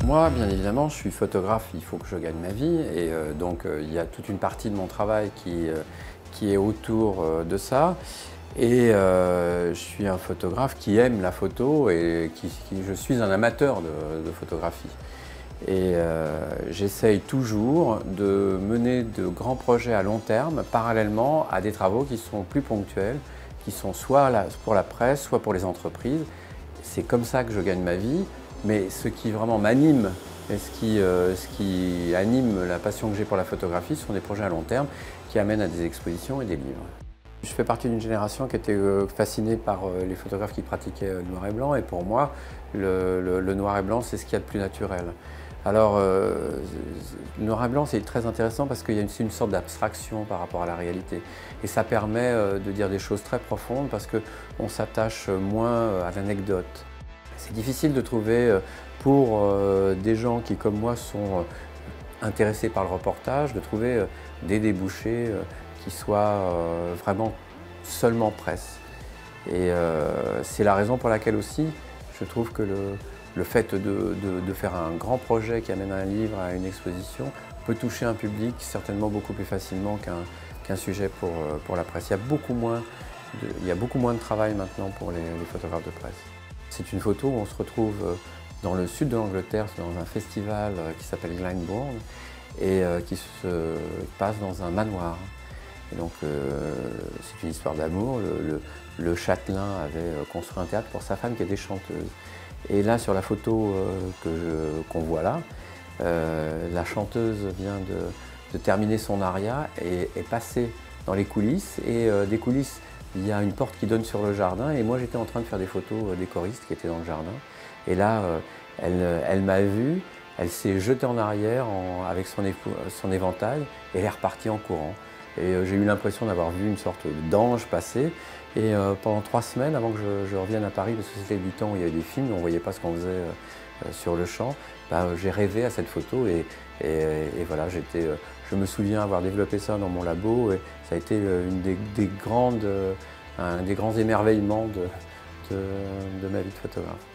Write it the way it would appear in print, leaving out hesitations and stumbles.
Moi, bien évidemment, je suis photographe, il faut que je gagne ma vie et donc il y a toute une partie de mon travail qui est autour de ça. Et je suis un photographe qui aime la photo et je suis un amateur de photographie. Et j'essaye toujours de mener de grands projets à long terme, parallèlement à des travaux qui sont plus ponctuels, qui sont soit pour la presse, soit pour les entreprises. C'est comme ça que je gagne ma vie, mais ce qui vraiment m'anime et ce qui anime la passion que j'ai pour la photographie, ce sont des projets à long terme qui amènent à des expositions et des livres. Je fais partie d'une génération qui était fascinée par les photographes qui pratiquaient le noir et blanc, et pour moi, le noir et blanc, c'est ce qu'il y a de plus naturel. Alors, le noir et blanc, c'est très intéressant parce qu'il y a une sorte d'abstraction par rapport à la réalité. Et ça permet de dire des choses très profondes parce qu'on s'attache moins à l'anecdote. C'est difficile de trouver, pour des gens qui, comme moi, sont intéressés par le reportage, de trouver des débouchés qui soient vraiment seulement presse. Et c'est la raison pour laquelle aussi, je trouve que le fait de faire un grand projet qui amène un livre à une exposition peut toucher un public certainement beaucoup plus facilement qu'un sujet pour la presse. Il y a beaucoup moins de travail maintenant pour les photographes de presse. C'est une photo où on se retrouve dans le sud de l'Angleterre, dans un festival qui s'appelle Glyndebourne et qui se passe dans un manoir. Et donc c'est une histoire d'amour. Le châtelain avait construit un théâtre pour sa femme qui était chanteuse. Et là, sur la photo qu'on voit là, la chanteuse vient de terminer son aria et est passée dans les coulisses. Et des coulisses, il y a une porte qui donne sur le jardin. Et moi, j'étais en train de faire des photos des choristes qui étaient dans le jardin. Et là, elle m'a vu, elle s'est jetée en arrière avec son éventail et elle est repartie en courant. Et j'ai eu l'impression d'avoir vu une sorte d'ange passer. Et pendant 3 semaines, avant que je revienne à Paris, parce que c'était du temps où il y avait des films, on ne voyait pas ce qu'on faisait sur le champ, j'ai rêvé à cette photo et voilà, je me souviens avoir développé ça dans mon labo et ça a été un des grands émerveillements de ma vie de photographe.